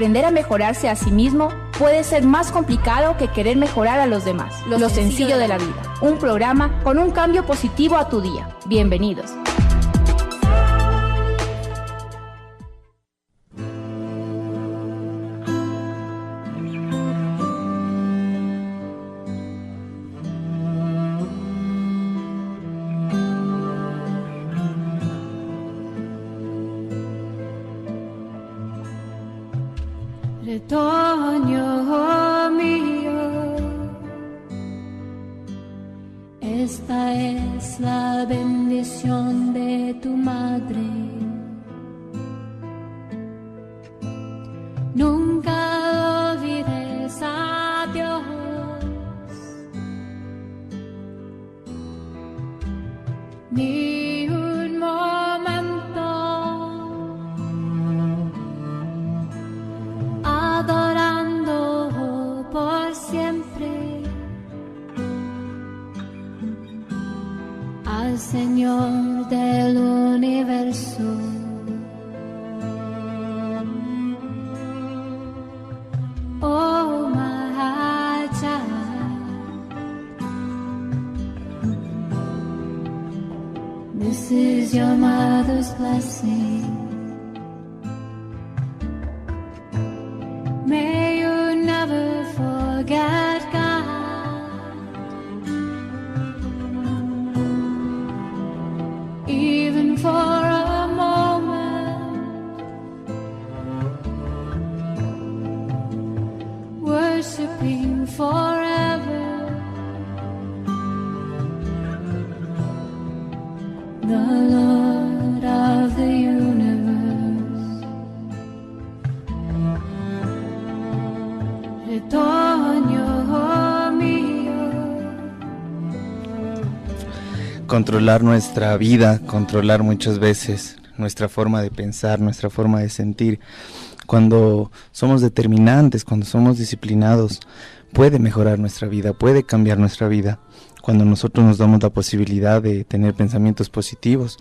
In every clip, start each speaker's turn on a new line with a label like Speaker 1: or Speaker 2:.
Speaker 1: aprender a mejorarse a sí mismo puede ser más complicado que querer mejorar a los demás. Lo sencillo de la vida. Un programa con un cambio positivo a tu día. Bienvenidos.
Speaker 2: Retoño mío, esta es la bendición de tu madre. Nunca olvides a Dios, ni un momento adorando por siempre al Señor del universo. Oh my child, this is your mother's blessing. May you never forget God, even for a moment. Worshipping forever the Lord of the universe. Retoño mío.
Speaker 3: Controlar nuestra vida, controlar muchas veces nuestra forma de pensar, nuestra forma de sentir. Cuando somos determinantes, cuando somos disciplinados, puede mejorar nuestra vida, puede cambiar nuestra vida. Cuando nosotros nos damos la posibilidad de tener pensamientos positivos,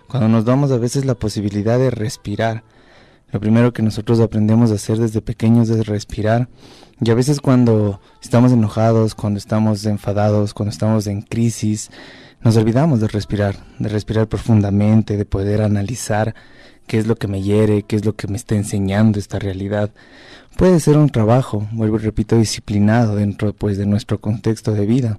Speaker 3: cuando nos damos a veces la posibilidad de respirar. Lo primero que nosotros aprendemos a hacer desde pequeños es respirar. Y a veces cuando estamos enojados, cuando estamos enfadados, cuando estamos en crisis, nos olvidamos de respirar profundamente, de poder analizar qué es lo que me hiere, qué es lo que me está enseñando esta realidad. Puede ser un trabajo, vuelvo y repito, disciplinado dentro de nuestro contexto de vida.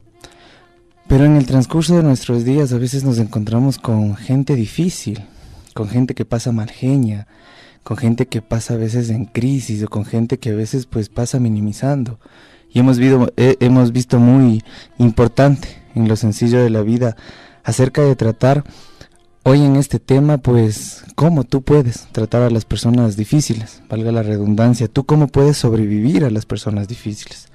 Speaker 3: Pero en el transcurso de nuestros días a veces nos encontramos con gente difícil, con gente que pasa mal genia, con gente que pasa a veces en crisis o con gente que a veces pues pasa minimizando. Y hemos visto muy importante en lo sencillo de la vida acerca de tratar hoy en este tema pues cómo tú puedes tratar a las personas difíciles, valga la redundancia, tú cómo puedes sobrevivir a las personas difíciles,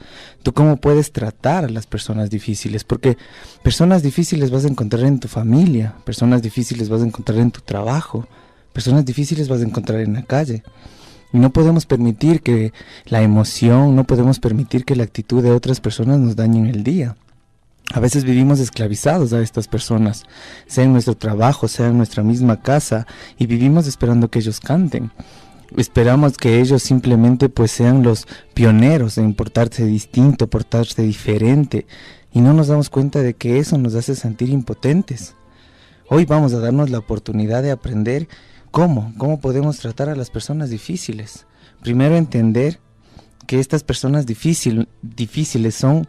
Speaker 3: tú cómo puedes tratar a las personas difíciles, porque personas difíciles vas a encontrar en tu familia, personas difíciles vas a encontrar en tu trabajo, personas difíciles vas a encontrar en la calle. Y no podemos permitir que la emoción, no podemos permitir que la actitud de otras personas nos dañen el día. A veces vivimos esclavizados a estas personas, sea en nuestro trabajo, sea en nuestra misma casa, y vivimos esperando que ellos canten. Esperamos que ellos simplemente pues sean los pioneros en portarse distinto, portarse diferente, y no nos damos cuenta de que eso nos hace sentir impotentes. Hoy vamos a darnos la oportunidad de aprender cómo podemos tratar a las personas difíciles. Primero entender que estas personas difíciles son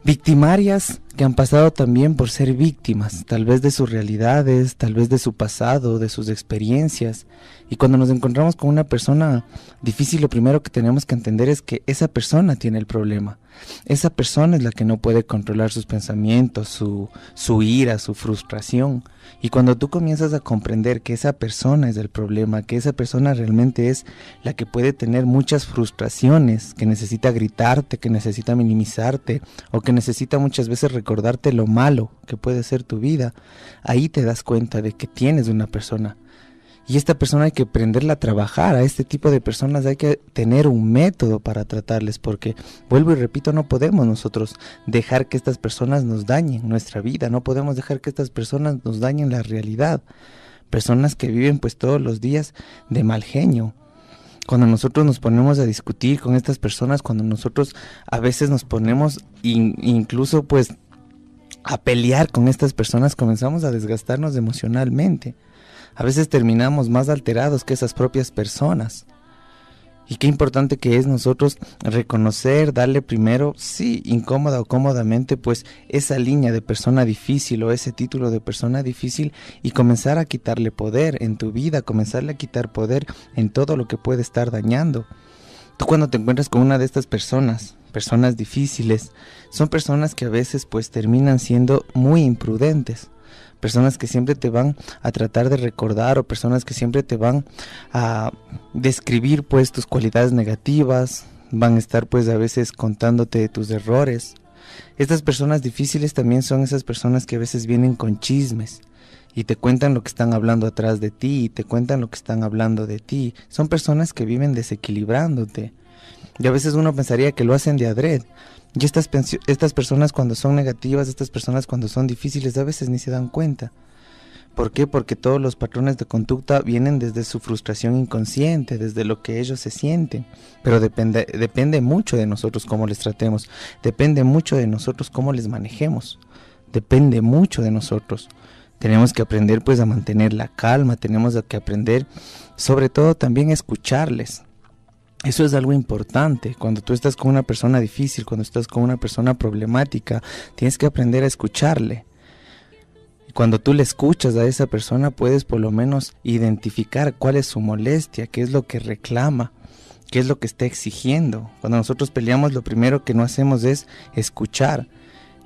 Speaker 3: victimarias que han pasado también por ser víctimas, tal vez de sus realidades, tal vez de su pasado, de sus experiencias. Y cuando nos encontramos con una persona difícil, lo primero que tenemos que entender es que esa persona tiene el problema. Esa persona es la que no puede controlar sus pensamientos, su ira, su frustración. Y cuando tú comienzas a comprender que esa persona es el problema, que esa persona realmente es la que puede tener muchas frustraciones, que necesita gritarte, que necesita minimizarte, o que necesita muchas veces recordarte lo malo que puede ser tu vida, ahí te das cuenta de que tienes una persona. Y esta persona hay que aprenderla a trabajar. A este tipo de personas hay que tener un método para tratarles, porque, vuelvo y repito, no podemos nosotros dejar que estas personas nos dañen nuestra vida, no podemos dejar que estas personas nos dañen la realidad. Personas que viven pues todos los días de mal genio. Cuando nosotros nos ponemos a discutir con estas personas, cuando nosotros a veces nos ponemos incluso pues a pelear con estas personas, comenzamos a desgastarnos emocionalmente. A veces terminamos más alterados que esas propias personas. Y qué importante que es nosotros reconocer, darle primero, sí, incómoda o cómodamente, pues esa línea de persona difícil o ese título de persona difícil y comenzar a quitarle poder en tu vida, comenzarle a quitar poder en todo lo que puede estar dañando. Tú cuando te encuentras con una de estas personas difíciles, son personas que a veces pues terminan siendo muy imprudentes. Personas que siempre te van a tratar de recordar o personas que siempre te van a describir pues tus cualidades negativas, van a estar pues a veces contándote de tus errores. Estas personas difíciles también son esas personas que a veces vienen con chismes y te cuentan lo que están hablando atrás de ti, y te cuentan lo que están hablando de ti. Son personas que viven desequilibrándote y a veces uno pensaría que lo hacen de adrede. Y estas personas cuando son negativas, estas personas cuando son difíciles, a veces ni se dan cuenta. ¿Por qué? Porque todos los patrones de conducta vienen desde su frustración inconsciente, desde lo que ellos se sienten. Pero depende mucho de nosotros cómo les tratemos, depende mucho de nosotros cómo les manejemos, depende mucho de nosotros. Tenemos que aprender pues a mantener la calma, tenemos que aprender sobre todo también a escucharles. Eso es algo importante. Cuando tú estás con una persona difícil, cuando estás con una persona problemática, tienes que aprender a escucharle. Y cuando tú le escuchas a esa persona, puedes por lo menos identificar cuál es su molestia, qué es lo que reclama, qué es lo que está exigiendo. Cuando nosotros peleamos, lo primero que no hacemos es escuchar.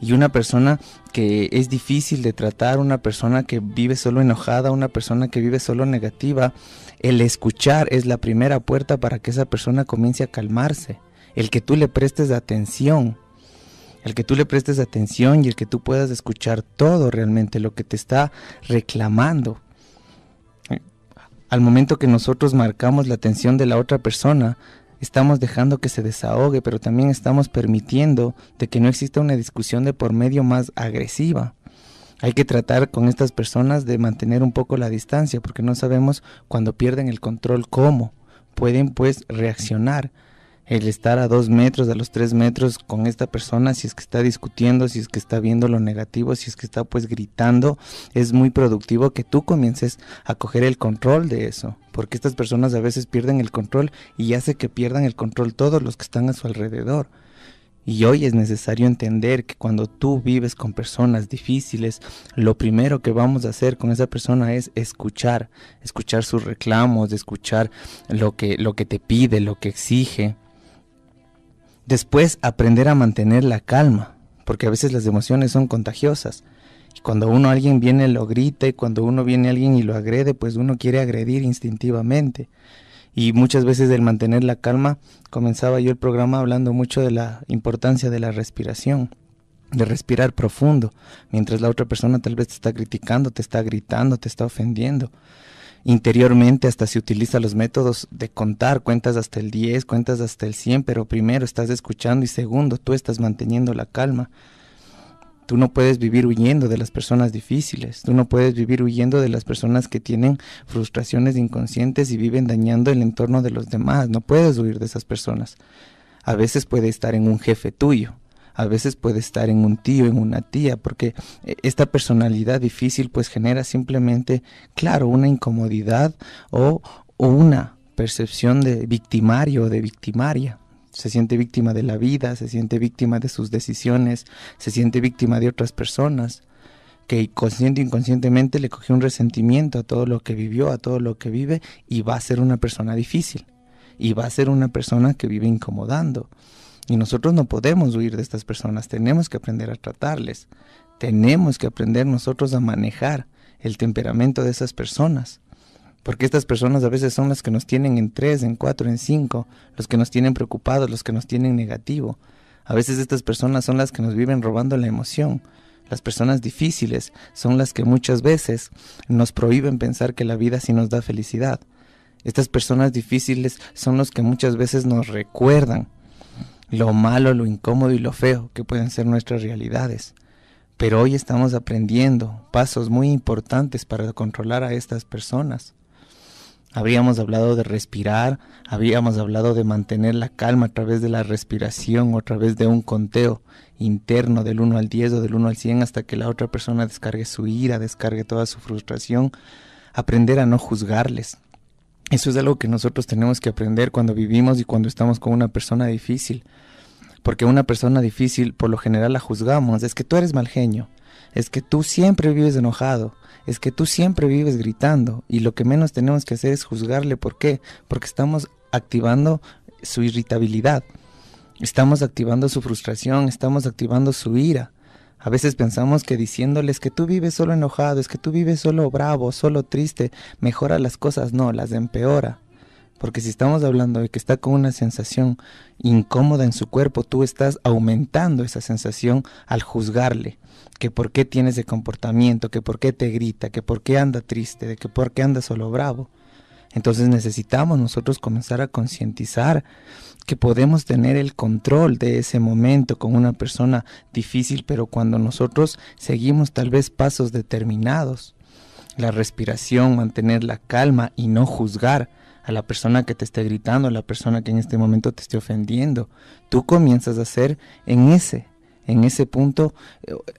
Speaker 3: Y una persona que es difícil de tratar, una persona que vive solo enojada, una persona que vive solo negativa, el escuchar es la primera puerta para que esa persona comience a calmarse. El que tú le prestes atención, y el que tú puedas escuchar todo realmente lo que te está reclamando. Al momento que nosotros marcamos la atención de la otra persona, estamos dejando que se desahogue, pero también estamos permitiendo de que no exista una discusión de por medio más agresiva. Hay que tratar con estas personas de mantener un poco la distancia, porque no sabemos cuando pierden el control cómo pueden pues reaccionar. El estar a 2 metros, a los 3 metros con esta persona, si es que está discutiendo, si es que está viendo lo negativo, si es que está pues gritando, es muy productivo que tú comiences a coger el control de eso, porque estas personas a veces pierden el control y hace que pierdan el control todos los que están a su alrededor. Y hoy es necesario entender que cuando tú vives con personas difíciles, lo primero que vamos a hacer con esa persona es escuchar sus reclamos, escuchar lo que te pide, lo que exige. Después aprender a mantener la calma, porque a veces las emociones son contagiosas. Y cuando alguien viene lo grita, y cuando viene alguien y lo agrede, pues uno quiere agredir instintivamente. Y muchas veces el mantener la calma, comenzaba yo el programa hablando mucho de la importancia de la respiración, de respirar profundo, mientras la otra persona tal vez te está criticando, te está gritando, te está ofendiendo. Interiormente hasta se utilizan los métodos de contar, cuentas hasta el 10, cuentas hasta el 100, pero primero estás escuchando y segundo tú estás manteniendo la calma. Tú no puedes vivir huyendo de las personas difíciles, tú no puedes vivir huyendo de las personas que tienen frustraciones inconscientes y viven dañando el entorno de los demás, no puedes huir de esas personas. A veces puede estar en un jefe tuyo, a veces puede estar en un tío, en una tía, porque esta personalidad difícil pues genera simplemente, claro, una incomodidad o una percepción de victimario o de victimaria. Se siente víctima de la vida, se siente víctima de sus decisiones, se siente víctima de otras personas, que consciente e inconscientemente le cogió un resentimiento a todo lo que vivió, a todo lo que vive, y va a ser una persona difícil, y va a ser una persona que vive incomodando. Y nosotros no podemos huir de estas personas, tenemos que aprender a tratarles, tenemos que aprender nosotros a manejar el temperamento de esas personas. Porque estas personas a veces son las que nos tienen en 3, en 4, en 5, los que nos tienen preocupados, los que nos tienen negativo. A veces estas personas son las que nos viven robando la emoción. Las personas difíciles son las que muchas veces nos prohíben pensar que la vida sí nos da felicidad. Estas personas difíciles son los que muchas veces nos recuerdan lo malo, lo incómodo y lo feo que pueden ser nuestras realidades. Pero hoy estamos aprendiendo pasos muy importantes para controlar a estas personas. Habríamos hablado de respirar, habíamos hablado de mantener la calma a través de la respiración o a través de un conteo interno del 1 al 10 o del 1 al 100 hasta que la otra persona descargue su ira, descargue toda su frustración. Aprender a no juzgarles. Eso es algo que nosotros tenemos que aprender cuando vivimos y cuando estamos con una persona difícil. Porque una persona difícil por lo general la juzgamos. Es que tú eres mal genio, es que tú siempre vives enojado, es que tú siempre vives gritando, y lo que menos tenemos que hacer es juzgarle. ¿Por qué? Porque estamos activando su irritabilidad, estamos activando su frustración, estamos activando su ira. A veces pensamos que diciéndoles que tú vives solo enojado, es que tú vives solo bravo, solo triste, mejora las cosas. No, las empeora. Porque si estamos hablando de que está con una sensación incómoda en su cuerpo, tú estás aumentando esa sensación al juzgarle. Que por qué tiene ese comportamiento, que por qué te grita, que por qué anda triste, de que por qué anda solo bravo. Entonces necesitamos nosotros comenzar a concientizar que podemos tener el control de ese momento con una persona difícil, pero cuando nosotros seguimos tal vez pasos determinados. La respiración, mantener la calma y no juzgar a la persona que te esté gritando, a la persona que en este momento te esté ofendiendo. Tú comienzas a hacer en ese punto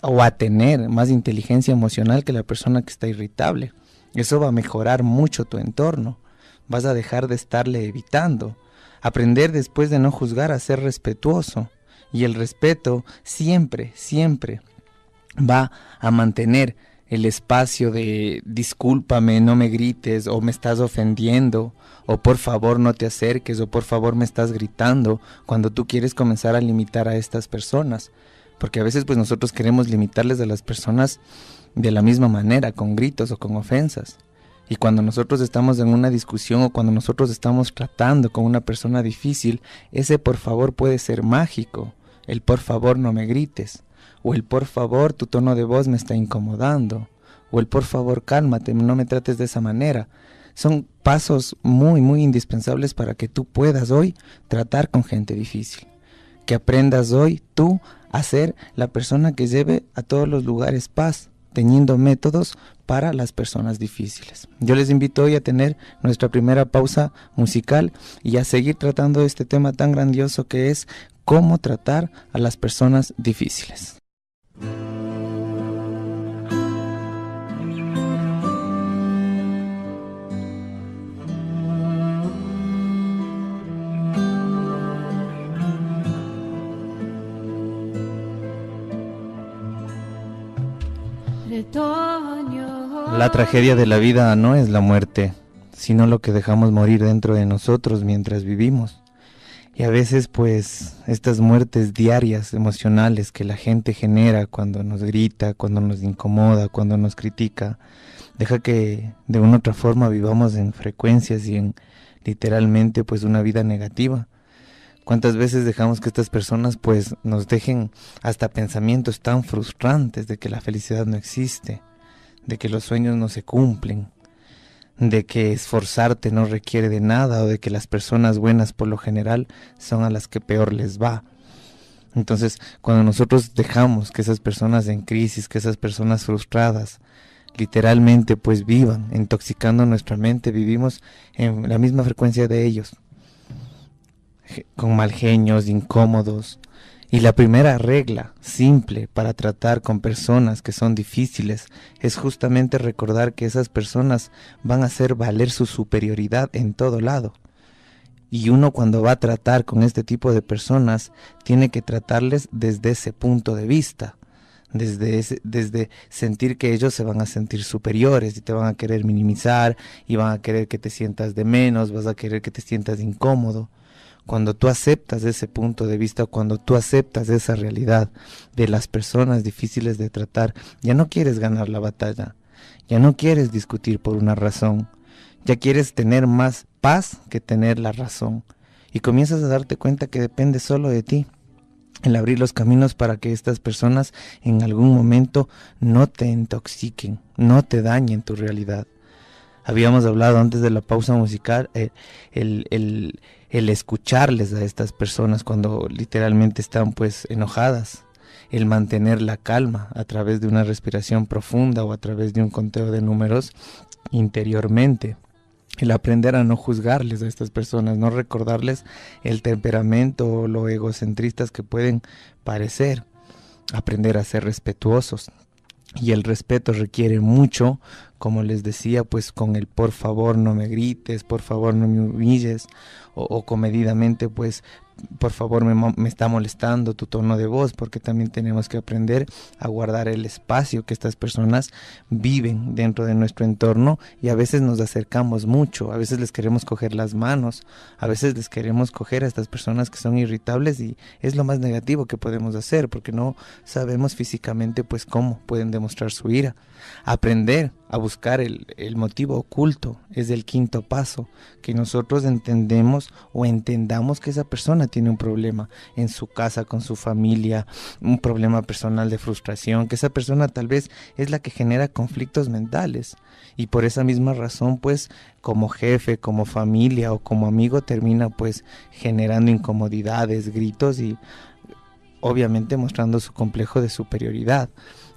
Speaker 3: o a tener más inteligencia emocional que la persona que está irritable. Eso va a mejorar mucho tu entorno. Vas a dejar de estarle evitando. Aprender después de no juzgar a ser respetuoso. Y el respeto siempre, siempre va a mantener el espacio de discúlpame, no me grites, o me estás ofendiendo, o por favor no te acerques, o por favor me estás gritando, cuando tú quieres comenzar a limitar a estas personas. Porque a veces pues nosotros queremos limitarles a las personas de la misma manera, con gritos o con ofensas. Y cuando nosotros estamos en una discusión o cuando nosotros estamos tratando con una persona difícil, ese por favor puede ser mágico. El por favor no me grites. O el por favor tu tono de voz me está incomodando. O el por favor cálmate, no me trates de esa manera. Son pasos muy muy indispensables para que tú puedas hoy tratar con gente difícil. Que aprendas hoy tú a ser la persona que lleve a todos los lugares paz, teniendo métodos para las personas difíciles. Yo les invito hoy a tener nuestra primera pausa musical y a seguir tratando este tema tan grandioso que es cómo tratar a las personas difíciles. La tragedia de la vida no es la muerte, sino lo que dejamos morir dentro de nosotros mientras vivimos. Y a veces pues estas muertes diarias emocionales que la gente genera cuando nos grita, cuando nos incomoda, cuando nos critica, deja que de una u otra forma vivamos en frecuencias y en literalmente pues una vida negativa. ¿Cuántas veces dejamos que estas personas pues nos dejen hasta pensamientos tan frustrantes de que la felicidad no existe, de que los sueños no se cumplen, de que esforzarte no requiere de nada o de que las personas buenas por lo general son a las que peor les va? Entonces, cuando nosotros dejamos que esas personas en crisis, que esas personas frustradas, literalmente pues vivan intoxicando nuestra mente, vivimos en la misma frecuencia de ellos, con mal genios, incómodos. Y la primera regla simple para tratar con personas que son difíciles es justamente recordar que esas personas van a hacer valer su superioridad en todo lado. Y uno cuando va a tratar con este tipo de personas tiene que tratarles desde ese punto de vista, desde sentir que ellos se van a sentir superiores y te van a querer minimizar y van a querer que te sientas de menos, vas a querer que te sientas incómodo. Cuando tú aceptas ese punto de vista, cuando tú aceptas esa realidad de las personas difíciles de tratar, ya no quieres ganar la batalla, ya no quieres discutir por una razón, ya quieres tener más paz que tener la razón. Y comienzas a darte cuenta que depende solo de ti el abrir los caminos para que estas personas en algún momento no te intoxiquen, no te dañen tu realidad. Habíamos hablado antes de la pausa musical, el escucharles a estas personas cuando literalmente están pues enojadas, el mantener la calma a través de una respiración profunda o a través de un conteo de números interiormente, El aprender a no juzgarles a estas personas, no recordarles el temperamento o lo egocentristas que pueden parecer. Aprender a ser respetuosos. Y el respeto requiere mucho, como les decía, pues con el por favor no me grites, por favor no me humilles, o comedidamente pues por favor me está molestando tu tono de voz, porque también tenemos que aprender a guardar el espacio que estas personas viven dentro de nuestro entorno, y a veces nos acercamos mucho, a veces les queremos coger las manos, a veces les queremos coger a estas personas que son irritables, y es lo más negativo que podemos hacer, porque no sabemos físicamente pues cómo pueden demostrar su ira. Aprender a buscar el motivo oculto es el quinto paso, que nosotros entendemos o entendamos que esa persona tiene un problema en su casa, con su familia, un problema personal de frustración, que esa persona tal vez es la que genera conflictos mentales, y por esa misma razón pues como jefe, como familia o como amigo termina pues generando incomodidades, gritos y obviamente mostrando su complejo de superioridad.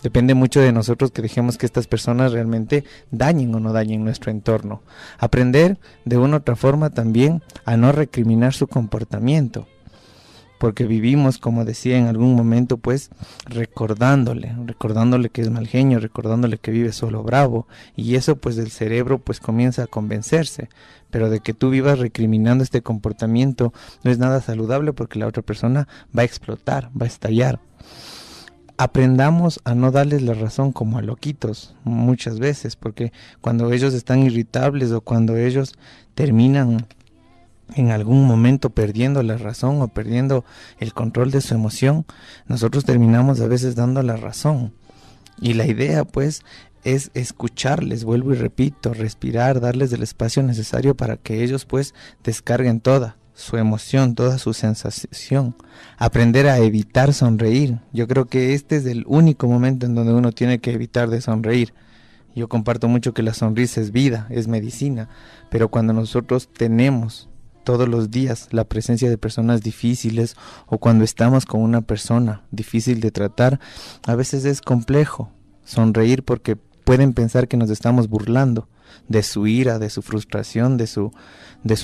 Speaker 3: Depende mucho de nosotros que dejemos que estas personas realmente dañen o no dañen nuestro entorno. Aprender de una u otra forma también a no recriminar su comportamiento, porque vivimos, como decía en algún momento, pues recordándole que es mal genio, recordándole que vive solo bravo, y eso pues el cerebro pues comienza a convencerse, pero de que tú vivas recriminando este comportamiento no es nada saludable, porque la otra persona va a explotar, va a estallar. Aprendamos a no darles la razón como a loquitos muchas veces, porque cuando ellos están irritables o cuando ellos terminan en algún momento perdiendo la razón o perdiendo el control de su emoción, nosotros terminamos a veces dando la razón. Y la idea pues es escucharles, vuelvo y repito, respirar, darles el espacio necesario para que ellos pues descarguen toda su emoción, toda su sensación. Aprender a evitar sonreír. Yo creo que este es el único momento en donde uno tiene que evitar de sonreír. Yo comparto mucho que la sonrisa es vida, es medicina, pero cuando nosotros tenemos todos los días la presencia de personas difíciles, o cuando estamos con una persona difícil de tratar, a veces es complejo sonreír, porque pueden pensar que nos estamos burlando de su ira, de su frustración, de su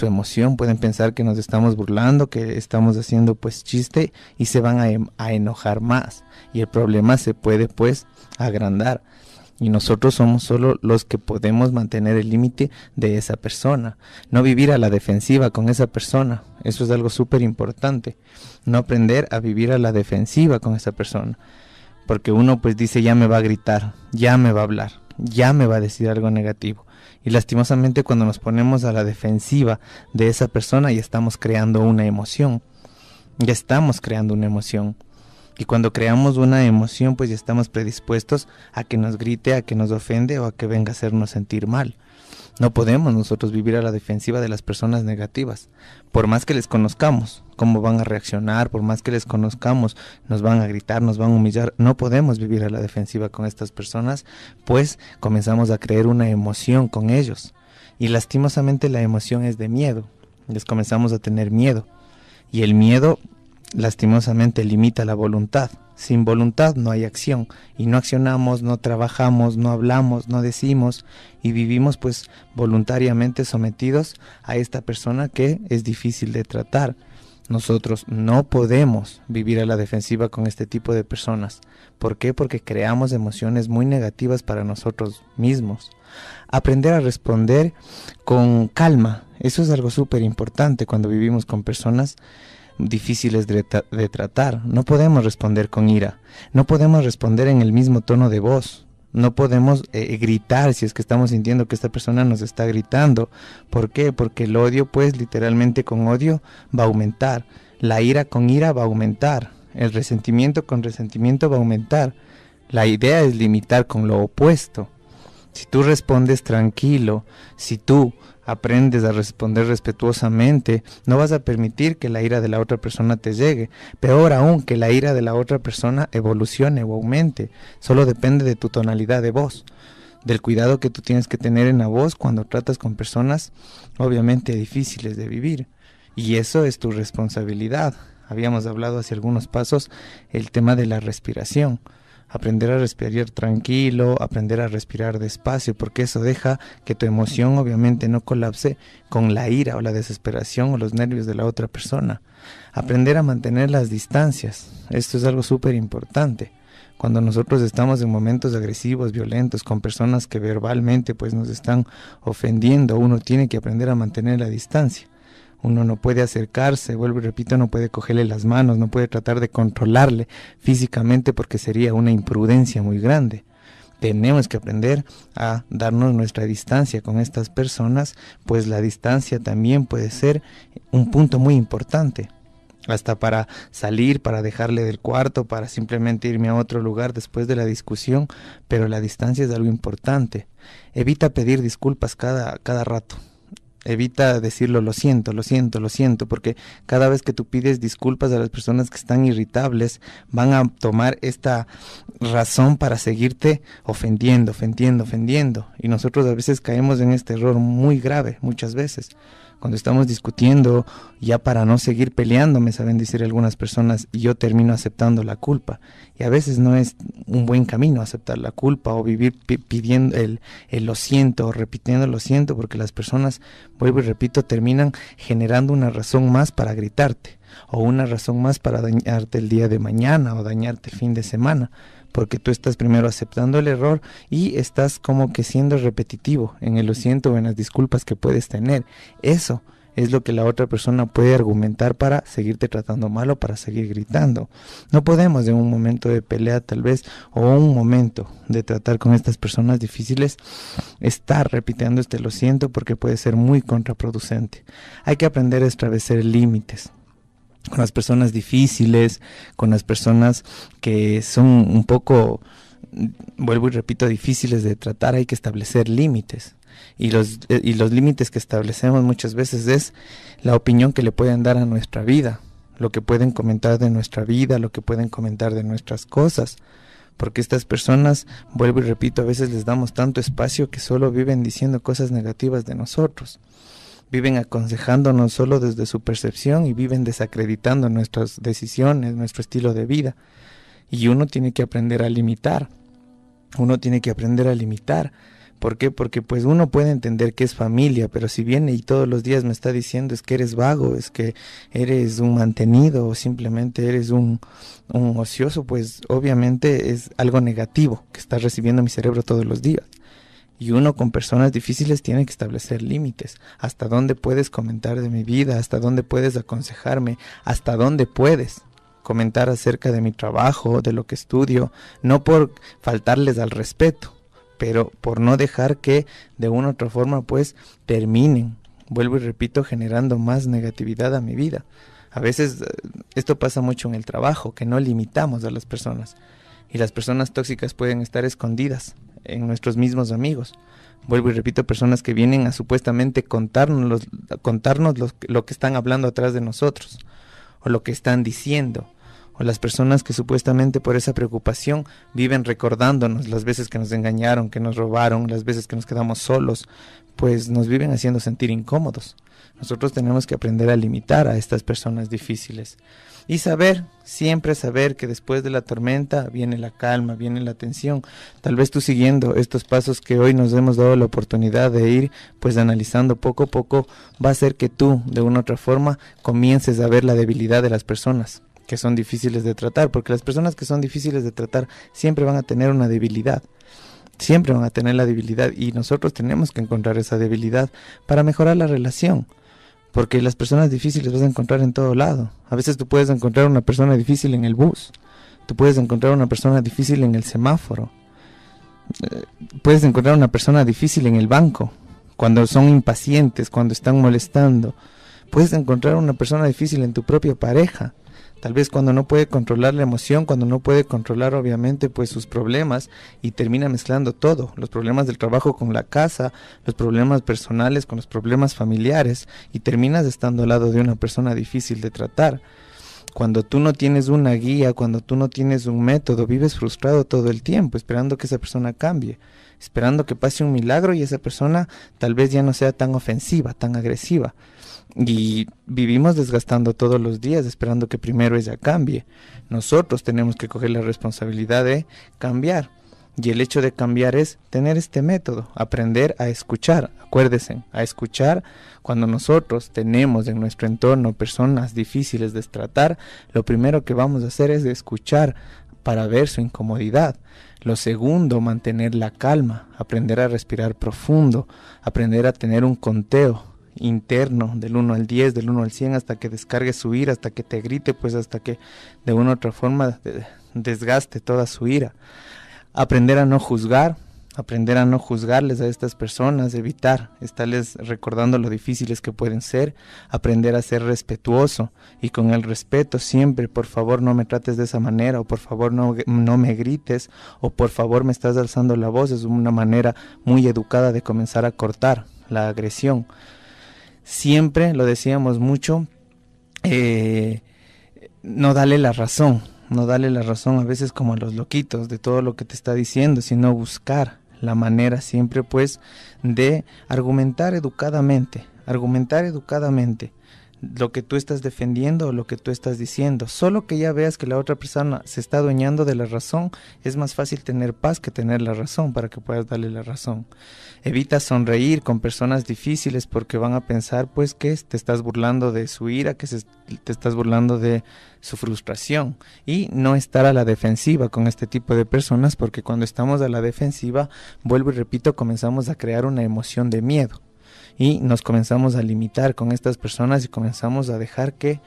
Speaker 3: emoción. Pueden pensar que nos estamos burlando, que estamos haciendo pues chiste, y se van a enojar más, y el problema se puede pues agrandar, y nosotros somos solo los que podemos mantener el límite de esa persona. No vivir a la defensiva con esa persona, eso es algo súper importante. No aprender a vivir a la defensiva con esa persona, porque uno pues dice, ya me va a gritar, ya me va a hablar, ya me va a decir algo negativo. Y lastimosamente cuando nos ponemos a la defensiva de esa persona, ya estamos creando una emoción. Y cuando creamos una emoción, pues ya estamos predispuestos a que nos grite, a que nos ofende o a que venga a hacernos sentir mal. No podemos nosotros vivir a la defensiva de las personas negativas. Por más que les conozcamos cómo van a reaccionar, por más que les conozcamos, nos van a gritar, nos van a humillar, no podemos vivir a la defensiva con estas personas, pues comenzamos a crear una emoción con ellos. Y lastimosamente la emoción es de miedo. Les comenzamos a tener miedo. Y el miedo lastimosamente limita la voluntad. Sin voluntad no hay acción, y no accionamos, no trabajamos, no hablamos, no decimos, y vivimos pues voluntariamente sometidos a esta persona que es difícil de tratar. Nosotros no podemos vivir a la defensiva con este tipo de personas. ¿Por qué? Porque creamos emociones muy negativas para nosotros mismos. Aprender a responder con calma, eso es algo súper importante cuando vivimos con personas difíciles de tratar. No podemos responder con ira, no podemos responder en el mismo tono de voz, no podemos gritar si es que estamos sintiendo que esta persona nos está gritando. ¿Por qué? Porque el odio pues literalmente con odio va a aumentar, la ira con ira va a aumentar, el resentimiento con resentimiento va a aumentar. La idea es limitar con lo opuesto. Si tú respondes tranquilo, si tú aprendes a responder respetuosamente, no vas a permitir que la ira de la otra persona te llegue. Peor aún, que la ira de la otra persona evolucione o aumente. Solo depende de tu tonalidad de voz, del cuidado que tú tienes que tener en la voz cuando tratas con personas obviamente difíciles de vivir. Y eso es tu responsabilidad. Habíamos hablado hace algunos pasos el tema de la respiración. aprender a respirar tranquilo, aprender a respirar despacio, porque eso deja que tu emoción obviamente no colapse con la ira o la desesperación o los nervios de la otra persona. Aprender a mantener las distancias, esto es algo súper importante. Cuando nosotros estamos en momentos agresivos, violentos, con personas que verbalmente pues nos están ofendiendo, uno tiene que aprender a mantener la distancia. Uno no puede acercarse, vuelvo y repito, no puede cogerle las manos, no puede tratar de controlarle físicamente porque sería una imprudencia muy grande. Tenemos que aprender a darnos nuestra distancia con estas personas, pues la distancia también puede ser un punto muy importante. Hasta para salir, para dejarle del cuarto, para simplemente irme a otro lugar después de la discusión, pero la distancia es algo importante. Evita pedir disculpas cada rato. Evita decirlo, lo siento, porque cada vez que tú pides disculpas a las personas que están irritables, van a tomar esta razón para seguirte ofendiendo. Y nosotros a veces caemos en este error muy grave, muchas veces. Cuando estamos discutiendo, ya para no seguir peleando, me saben decir algunas personas, y yo termino aceptando la culpa. Y a veces no es un buen camino aceptar la culpa o vivir pidiendo el lo siento o repitiendo lo siento, porque las personas, vuelvo y repito, terminan generando una razón más para gritarte o una razón más para dañarte el día de mañana o dañarte el fin de semana. Porque tú estás primero aceptando el error y estás como que siendo repetitivo en el lo siento o en las disculpas que puedes tener. Eso es lo que la otra persona puede argumentar para seguirte tratando mal o para seguir gritando. No podemos en un momento de pelea tal vez o un momento de tratar con estas personas difíciles estar repitiendo este lo siento, porque puede ser muy contraproducente. Hay que aprender a establecer límites con las personas difíciles, con las personas que son un poco, vuelvo y repito, difíciles de tratar. Hay que establecer límites. Y los límites que establecemos muchas veces es la opinión que le pueden dar a nuestra vida, lo que pueden comentar de nuestra vida, lo que pueden comentar de nuestras cosas. Porque estas personas, vuelvo y repito, a veces les damos tanto espacio que solo viven diciendo cosas negativas de nosotros. Viven aconsejándonos solo desde su percepción y viven desacreditando nuestras decisiones, nuestro estilo de vida. Y uno tiene que aprender a limitar. ¿Por qué? Porque pues uno puede entender que es familia, pero si viene y todos los días me está diciendo es que eres vago, es que eres un mantenido o simplemente eres un ocioso, pues obviamente es algo negativo que está recibiendo mi cerebro todos los días. Y uno con personas difíciles tiene que establecer límites. ¿Hasta dónde puedes comentar de mi vida? ¿Hasta dónde puedes aconsejarme? ¿Hasta dónde puedes comentar acerca de mi trabajo, de lo que estudio? No por faltarles al respeto, pero por no dejar que de una u otra forma pues terminen, vuelvo y repito, generando más negatividad a mi vida. A veces esto pasa mucho en el trabajo, que no limitamos a las personas. Y las personas tóxicas pueden estar escondidas en nuestros mismos amigos. Vuelvo y repito, personas que vienen a supuestamente contarnos lo que están hablando atrás de nosotros, o lo que están diciendo, o las personas que supuestamente por esa preocupación viven recordándonos las veces que nos engañaron, que nos robaron, las veces que nos quedamos solos, pues nos viven haciendo sentir incómodos. Nosotros tenemos que aprender a limitar a estas personas difíciles. Y siempre saber que después de la tormenta viene la calma, viene la atención. Tal vez tú siguiendo estos pasos que hoy nos hemos dado la oportunidad de ir, pues analizando poco a poco, va a hacer que tú, de una u otra forma, comiences a ver la debilidad de las personas que son difíciles de tratar. Porque las personas que son difíciles de tratar siempre van a tener una debilidad. Siempre van a tener la debilidad y nosotros tenemos que encontrar esa debilidad para mejorar la relación. Porque las personas difíciles vas a encontrar en todo lado. A veces tú puedes encontrar una persona difícil en el bus. Tú puedes encontrar una persona difícil en el semáforo. Puedes encontrar una persona difícil en el banco. Cuando son impacientes, cuando están molestando. Puedes encontrar una persona difícil en tu propia pareja. Tal vez cuando no puede controlar la emoción, cuando no puede controlar obviamente pues sus problemas y termina mezclando todo, los problemas del trabajo con la casa, los problemas personales con los problemas familiares y terminas estando al lado de una persona difícil de tratar. Cuando tú no tienes una guía, cuando tú no tienes un método, vives frustrado todo el tiempo esperando que esa persona cambie, esperando que pase un milagro y esa persona tal vez ya no sea tan ofensiva, tan agresiva. Y vivimos desgastando todos los días esperando que primero ella cambie. Nosotros tenemos que coger la responsabilidad de cambiar. Y el hecho de cambiar es tener este método, aprender a escuchar. Acuérdense, a escuchar. Cuando nosotros tenemos en nuestro entorno personas difíciles de tratar, lo primero que vamos a hacer es escuchar para ver su incomodidad. Lo segundo, mantener la calma, aprender a respirar profundo, aprender a tener un conteo interno del 1 al 10, del 1 al 100, hasta que descargue su ira, hasta que te grite, pues hasta que de una u otra forma desgaste toda su ira. Aprender a no juzgar, aprender a no juzgarles a estas personas, evitar estarles recordando lo difíciles que pueden ser, aprender a ser respetuoso y con el respeto siempre, por favor no me trates de esa manera, o por favor no me grites, o por favor me estás alzando la voz. Es una manera muy educada de comenzar a cortar la agresión. Siempre, lo decíamos mucho, no darle la razón. No darle la razón a veces como a los loquitos de todo lo que te está diciendo, sino buscar la manera siempre pues de argumentar educadamente lo que tú estás defendiendo o lo que tú estás diciendo. Solo que ya veas que la otra persona se está adueñando de la razón, es más fácil tener paz que tener la razón para que puedas darle la razón. Evita sonreír con personas difíciles porque van a pensar pues que te estás burlando de su ira, que te estás burlando de su frustración, y no estar a la defensiva con este tipo de personas, porque cuando estamos a la defensiva, vuelvo y repito, comenzamos a crear una emoción de miedo. Y nos comenzamos a limitar con estas personas y comenzamos a dejar que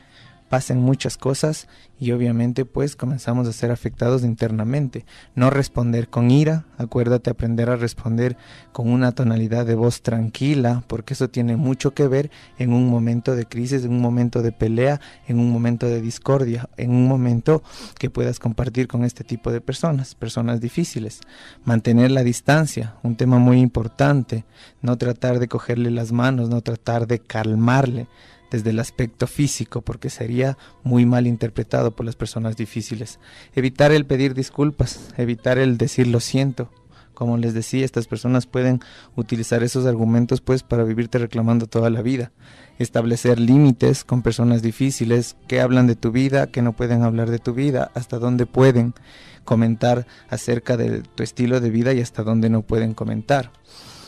Speaker 3: pasen muchas cosas y obviamente pues comenzamos a ser afectados internamente. No responder con ira, acuérdate, aprender a responder con una tonalidad de voz tranquila, porque eso tiene mucho que ver en un momento de crisis, en un momento de pelea, en un momento de discordia, en un momento que puedas compartir con este tipo de personas difíciles. Mantener la distancia, un tema muy importante, no tratar de cogerle las manos, no tratar de calmarle desde el aspecto físico, porque sería muy mal interpretado por las personas difíciles. Evitar el pedir disculpas, evitar el decir lo siento. Como les decía, estas personas pueden utilizar esos argumentos pues para vivirte reclamando toda la vida. Establecer límites con personas difíciles que hablan de tu vida, que no pueden hablar de tu vida, hasta dónde pueden comentar acerca de tu estilo de vida y hasta dónde no pueden comentar.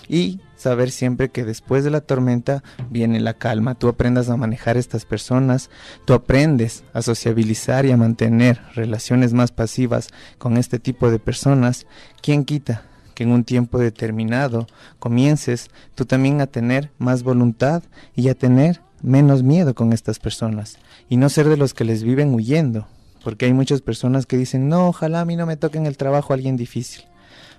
Speaker 3: Y saber siempre que después de la tormenta viene la calma. Tú aprendas a manejar estas personas, tú aprendes a sociabilizar y a mantener relaciones más pasivas con este tipo de personas. ¿Quién quita que en un tiempo determinado comiences tú también a tener más voluntad y a tener menos miedo con estas personas? Y no ser de los que les viven huyendo, porque hay muchas personas que dicen, no, ojalá a mí no me toque en el trabajo a alguien difícil.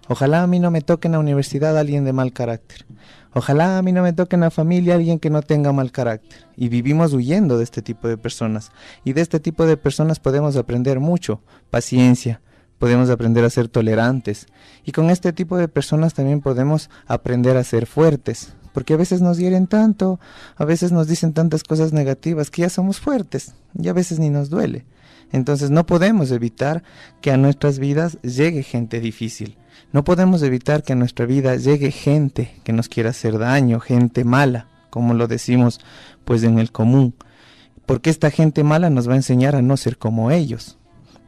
Speaker 3: Ojalá a mí no me toque en la universidad alguien de mal carácter. Ojalá a mí no me toque en la familia alguien que no tenga mal carácter. Y vivimos huyendo de este tipo de personas. Y de este tipo de personas podemos aprender mucho. Paciencia. Podemos aprender a ser tolerantes. Y con este tipo de personas también podemos aprender a ser fuertes. Porque a veces nos hieren tanto, a veces nos dicen tantas cosas negativas que ya somos fuertes. Y a veces ni nos duele. Entonces no podemos evitar que a nuestras vidas llegue gente difícil. No podemos evitar que a nuestra vida llegue gente que nos quiera hacer daño, gente mala, como lo decimos pues en el común. Porque esta gente mala nos va a enseñar a no ser como ellos.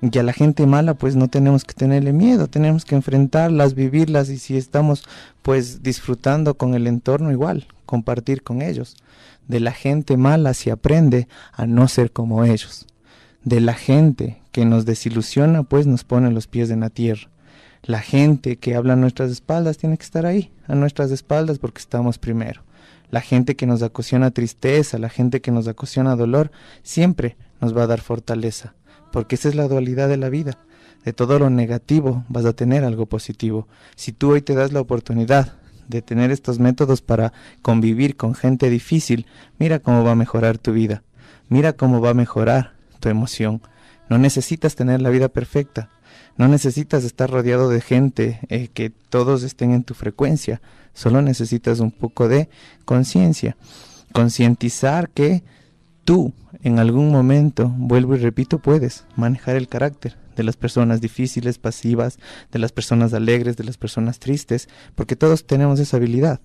Speaker 3: Y a la gente mala pues no tenemos que tenerle miedo, tenemos que enfrentarlas, vivirlas, y si estamos pues disfrutando con el entorno igual, compartir con ellos. De la gente mala se aprende a no ser como ellos. De la gente que nos desilusiona pues nos pone los pies en la tierra. La gente que habla a nuestras espaldas tiene que estar ahí, a nuestras espaldas, porque estamos primero. La gente que nos ocasiona tristeza, la gente que nos ocasiona dolor, siempre nos va a dar fortaleza, porque esa es la dualidad de la vida. De todo lo negativo vas a tener algo positivo. Si tú hoy te das la oportunidad de tener estos métodos para convivir con gente difícil, mira cómo va a mejorar tu vida, mira cómo va a mejorar tu emoción. No necesitas tener la vida perfecta. No necesitas estar rodeado de gente que todos estén en tu frecuencia. Solo necesitas un poco de conciencia. Concientizar que tú en algún momento, vuelvo y repito, puedes manejar el carácter de las personas difíciles, pasivas, de las personas alegres, de las personas tristes, porque todos tenemos esa habilidad.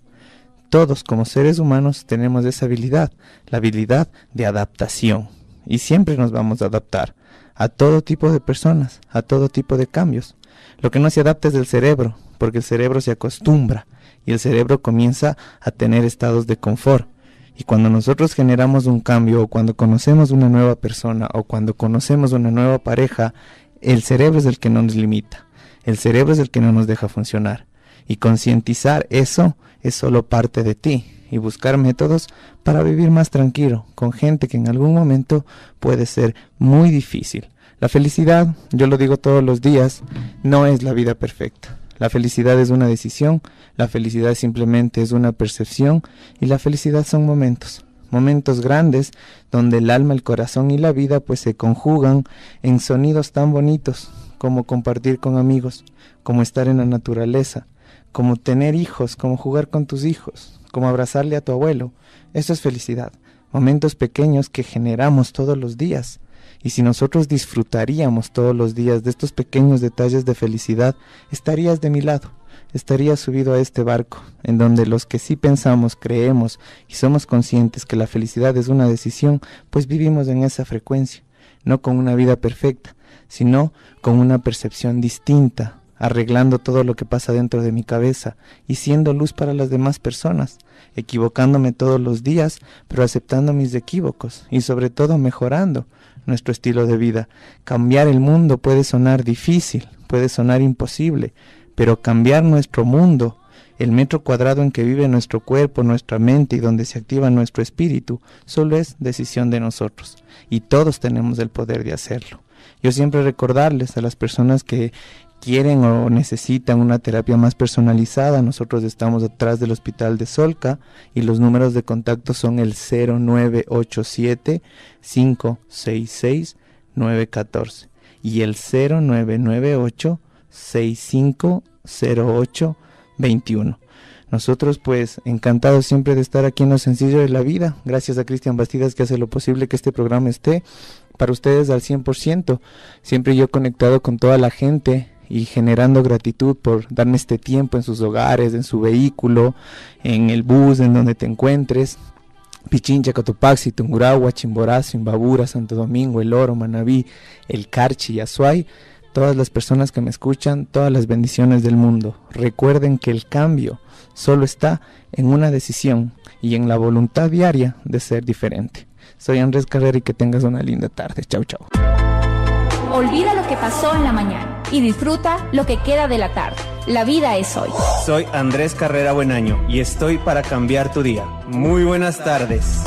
Speaker 3: todos como seres humanos tenemos esa habilidad, la habilidad de adaptación. Y siempre nos vamos a adaptar a todo tipo de personas, a todo tipo de cambios. Lo que no se adapta es el cerebro, porque el cerebro se acostumbra y el cerebro comienza a tener estados de confort. Y cuando nosotros generamos un cambio, o cuando conocemos una nueva persona, o cuando conocemos una nueva pareja, el cerebro es el que no nos limita, el cerebro es el que no nos deja funcionar. Y concientizar eso es solo parte de ti, y buscar métodos para vivir más tranquilo, con gente que en algún momento puede ser muy difícil. La felicidad, yo lo digo todos los días, no es la vida perfecta. La felicidad es una decisión, la felicidad simplemente es una percepción, y la felicidad son momentos grandes donde el alma, el corazón y la vida pues se conjugan en sonidos tan bonitos como compartir con amigos, como estar en la naturaleza, como tener hijos, como jugar con tus hijos, como abrazarle a tu abuelo. Eso es felicidad, momentos pequeños que generamos todos los días. Y si nosotros disfrutaríamos todos los días de estos pequeños detalles de felicidad, estarías de mi lado, estarías subido a este barco, en donde los que sí pensamos, creemos y somos conscientes que la felicidad es una decisión, pues vivimos en esa frecuencia, no con una vida perfecta, sino con una percepción distinta, arreglando todo lo que pasa dentro de mi cabeza y siendo luz para las demás personas, equivocándome todos los días, pero aceptando mis equívocos y sobre todo mejorando nuestro estilo de vida. Cambiar el mundo puede sonar difícil, puede sonar imposible, pero cambiar nuestro mundo, el metro cuadrado en que vive nuestro cuerpo, nuestra mente y donde se activa nuestro espíritu, solo es decisión de nosotros y todos tenemos el poder de hacerlo. Yo siempre recordarles a las personas que quieren o necesitan una terapia más personalizada, nosotros estamos atrás del Hospital de Solca y los números de contacto son el 0987-566-914 y el 0998-6508-21. Nosotros pues encantados siempre de estar aquí en Lo Sencillo de la Vida, gracias a Cristian Bastidas que hace lo posible que este programa esté para ustedes al 100%, siempre yo conectado con toda la gente y generando gratitud por darme este tiempo en sus hogares, en su vehículo, en el bus, en donde te encuentres. Pichincha, Cotopaxi, Tungurahua, Chimborazo, Imbabura, Santo Domingo, El Oro, Manabí, El Carchi y Azuay, todas las personas que me escuchan, todas las bendiciones del mundo. Recuerden que el cambio solo está en una decisión y en la voluntad diaria de ser diferente. Soy Andrés Carrera y que tengas una linda tarde. Chau, chau.
Speaker 1: Olvida lo que pasó en la mañana y disfruta lo que queda de la tarde. La vida es hoy.
Speaker 4: Soy Andrés Carrera Buenaño y estoy para cambiar tu día. Muy buenas tardes.